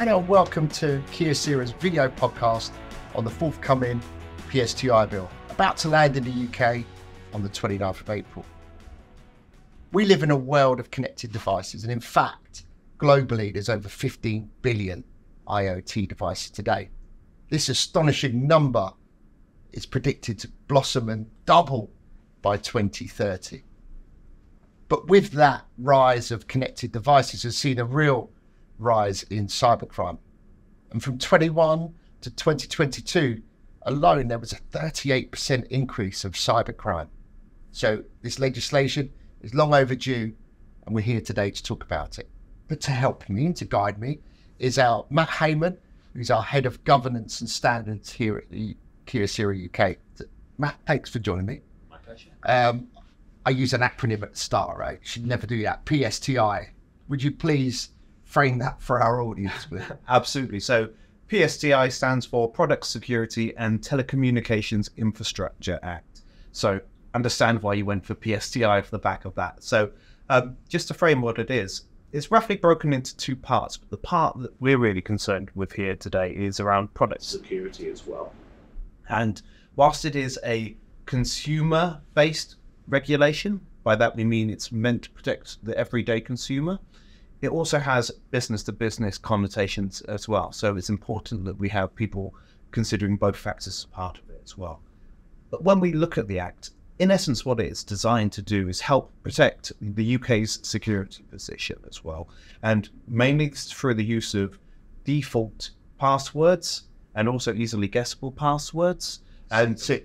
and welcome to Kia Series video podcast on the forthcoming PSTI bill, about to land in the UK on the 29th of April. We live in a world of connected devices, and in fact, globally, there's over 15 billion IoT devices today. This astonishing number is predicted to blossom and double by 2030. But with that rise of connected devices, we've seen a real rise in cybercrime. And from 21 to 2022 alone, there was a 38% increase of cybercrime. So this legislation is long overdue, and we're here today to talk about it. But to help me and to guide me is our Matt Hayman, who's our head of governance and standards here at the Kia Series UK. Matt, thanks for joining me. My pleasure. I use an acronym at the start, right? Should never do that. PSTI. Would you please frame that for our audience? Absolutely. So PSTI stands for Product Security and Telecommunications Infrastructure Act. So understand why you went for PSTI for the back of that. So just to frame what it is, it's roughly broken into two parts. But the part that we're really concerned with here today is around product security as well. And whilst it is a consumer-based regulation, by that we mean it's meant to protect the everyday consumer, it also has business-to-business connotations as well. So it's important that we have people considering both factors as part of it as well. But when we look at the Act, in essence, what it's designed to do is help protect the UK's security position as well. And mainly through the use of default passwords and also easily guessable passwords. And so,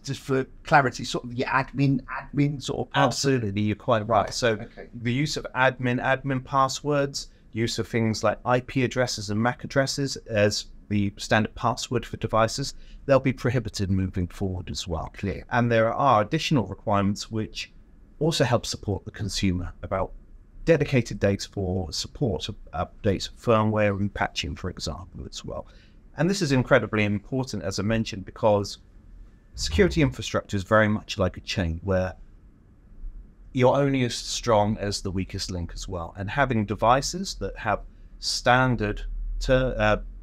just for clarity, sort of the admin sort of password. Absolutely, you're quite right. So the use of admin passwords, use of things like IP addresses and MAC addresses as the standard password for devices, they'll be prohibited moving forward as well. Clear. And there are additional requirements which also help support the consumer about dedicated dates for support of updates, firmware and patching, for example, as well. And this is incredibly important, as I mentioned, because security infrastructure is very much like a chain where you're only as strong as the weakest link as well. And having devices that have standard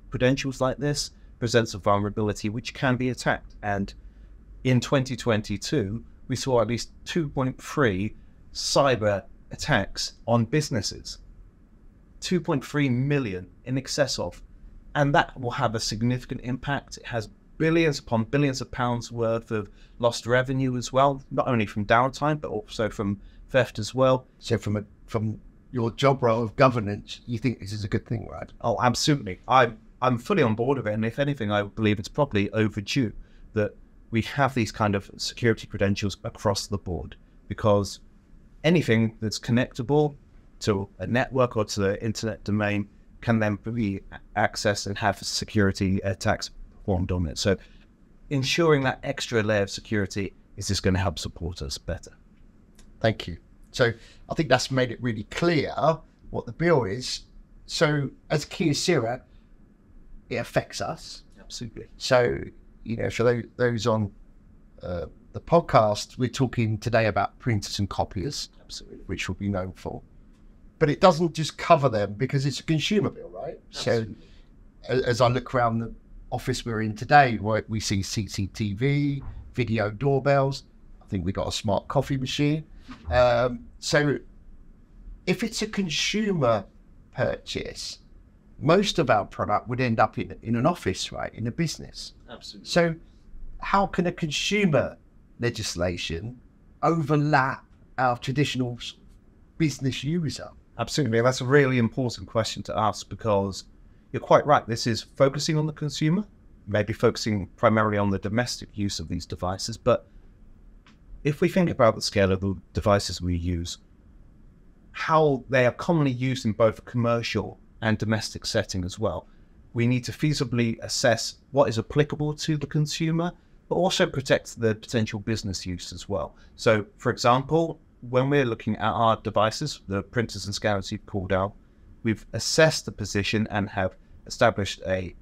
credentials like this presents a vulnerability which can be attacked. And in 2022, we saw at least 2.3 cyber attacks on businesses. 2.3 million in excess of. And that will have a significant impact. It has billions upon billions of pounds worth of lost revenue as well, not only from downtime, but also from theft as well. So from your job role of governance, you think this is a good thing, right? Oh, absolutely. I'm fully on board of it. And if anything, I believe it's probably overdue that we have these kind of security credentials across the board, because anything that's connectable to a network or to the internet domain can then be accessed and have security attacks performed on it. So ensuring that extra layer of security is just going to help support us better. Thank you. So I think that's made it really clear what the bill is. So as Kia Series, it affects us. Absolutely. So, for those on the podcast, we're talking today about printers and copiers, absolutely, which will be known for. But it doesn't just cover them because it's a consumer bill, right? Absolutely. So as I look around the office we're in today, we see CCTV, video doorbells. I think we got a smart coffee machine. So if it's a consumer purchase, most of our product would end up in an office, right? In a business. Absolutely. So how can a consumer legislation overlap our traditional business user? Absolutely. That's a really important question to ask, because you're quite right. This is focusing on the consumer, maybe focusing primarily on the domestic use of these devices. But if we think about the scale of the devices we use, how they are commonly used in both a commercial and domestic setting as well, we need to feasibly assess what is applicable to the consumer, but also protect the potential business use as well. So, for example, when we're looking at our devices, the printers and scanners you've called out, we've assessed the position and have established a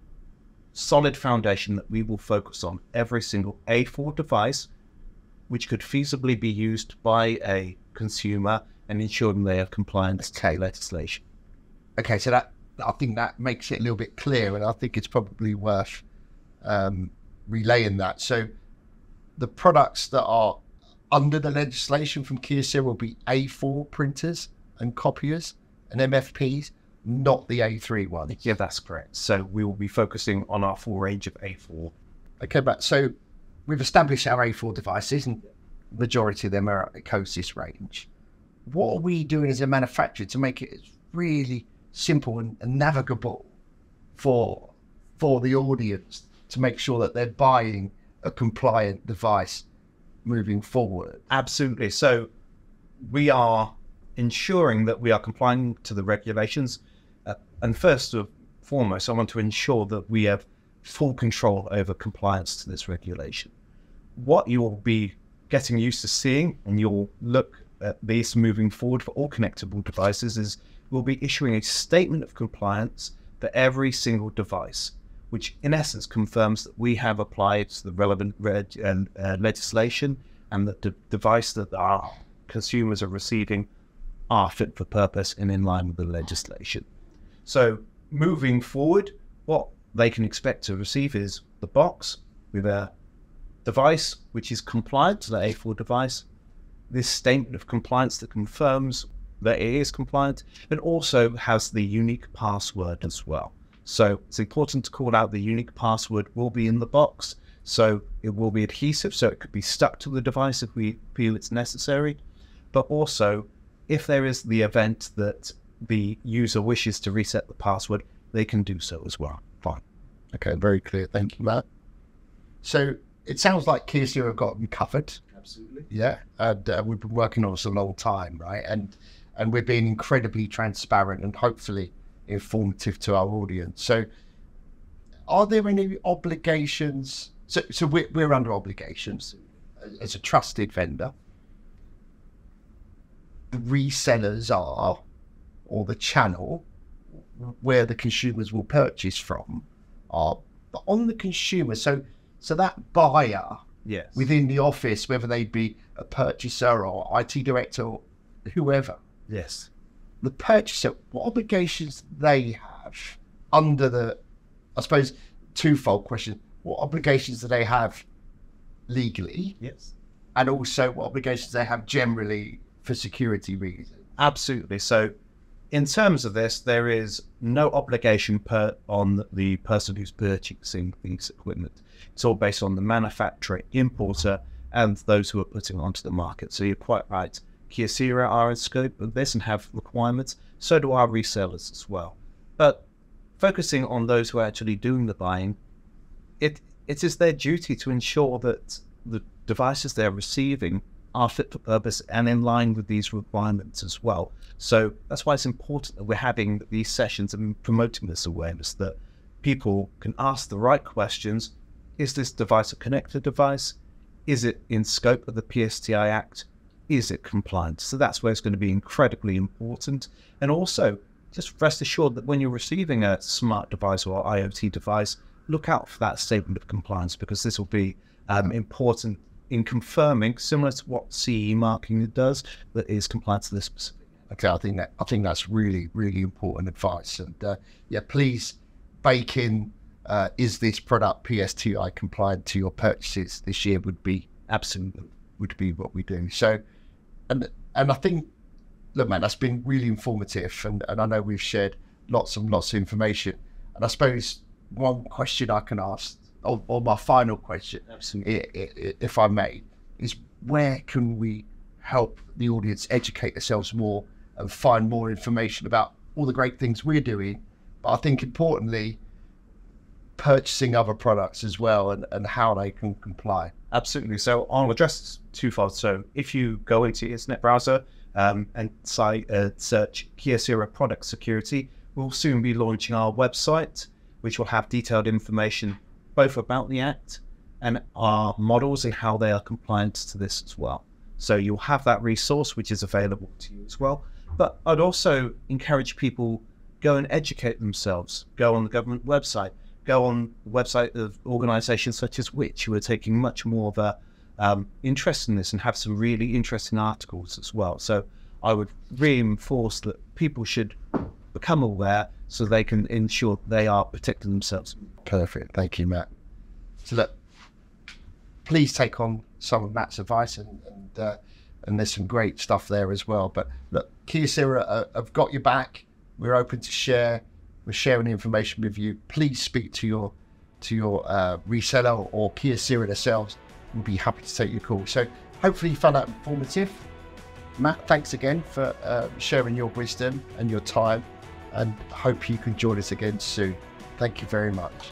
solid foundation that we will focus on every single A4 device, which could feasibly be used by a consumer and ensuring they have compliance to legislation. Okay, so that I think that makes it a little bit clear, and I think it's probably worth relaying that. So the products that are under the legislation from Kyocera will be A4 printers and copiers and MFPs, not the A3 ones. Yeah, that's correct. So we will be focusing on our full range of A4. Okay, but so we've established our A4 devices, and the majority of them are EcoSys range. What are we doing as a manufacturer to make it really simple and navigable for the audience to make sure that they're buying a compliant device moving forward? Absolutely. So we are ensuring that we are complying to the regulations. And first and foremost, I want to ensure that we have full control over compliance to this regulation. What you will be getting used to seeing, and you'll look at this moving forward for all connectable devices, is we'll be issuing a statement of compliance for every single device, which in essence confirms that we have applied to the relevant legislation and that the device that our consumers are receiving are fit for purpose and in line with the legislation. So moving forward, what they can expect to receive is the box with a device which is compliant to the A4 device, this statement of compliance that confirms that it is compliant, and also has the unique password as well. So it's important to call out the unique password will be in the box. So it will be adhesive, so it could be stuck to the device if we feel it's necessary. But also, if there is the event that the user wishes to reset the password, they can do so as well. Fine. Okay, very clear. Thank you, Matt. So it sounds like Kyocera have got them covered. Absolutely. Yeah, and we've been working on this a long time, right? And we're being incredibly transparent and hopefully informative to our audience. So are there any obligations? So we're under obligations as a trusted vendor. The resellers are, or the channel where the consumers will purchase from are, but on the consumer. So that buyer, yes, within the office, whether they be a purchaser or IT director or whoever, yes, the purchaser, what obligations they have under the, I suppose, twofold question: what obligations do they have legally? Yes, and also what obligations they have generally for security reasons? Absolutely. So in terms of this, there is no obligation on the person who's purchasing this equipment. It's all based on the manufacturer, importer, and those who are putting it onto the market. So you're quite right. Kyocera are in scope of this and have requirements. So do our resellers as well. But focusing on those who are actually doing the buying, it is their duty to ensure that the devices they're receiving are fit for purpose and in line with these requirements as well. So that's why it's important that we're having these sessions and promoting this awareness, that people can ask the right questions. Is this device a connected device? Is it in scope of the PSTI Act? Is it compliant? So that's where it's going to be incredibly important. And also, just rest assured that when you're receiving a smart device or IoT device, look out for that statement of compliance, because this will be important in confirming, similar to what CE marking does, that is compliant to this specific. Okay, I think that's really, really important advice. And yeah, please bake in, is this product PSTI compliant to your purchases this year? Would be what we do. So, and I think, look, man, that's been really informative, and I know we've shared lots of information. And I suppose one question I can ask, or my final question, if I may, is where can we help the audience educate themselves more and find more information about all the great things we're doing, but I think importantly, purchasing other products as well, and how they can comply? Absolutely. So I'll address twofold. So if you go into your internet browser and search Kyocera Product Security, we'll soon be launching our website, which will have detailed information both about the Act and our models and how they are compliant to this as well. So you'll have that resource which is available to you as well. But I'd also encourage people, go and educate themselves. Go on the government website. Go on the website of organisations such as Which, who are taking much more of a interest in this and have some really interesting articles as well. So I would reinforce that people should become aware so they can ensure they are protecting themselves. Perfect. Thank you, Matt. So look, please take on some of Matt's advice, and there's some great stuff there as well. But look, Kyocera have got your back. We're open to share. We're sharing information with you. Please speak to your reseller or Kyocera themselves. We'll be happy to take your call. So hopefully you found that informative. Matt, thanks again for sharing your wisdom and your time, and hope you can join us again soon. Thank you very much.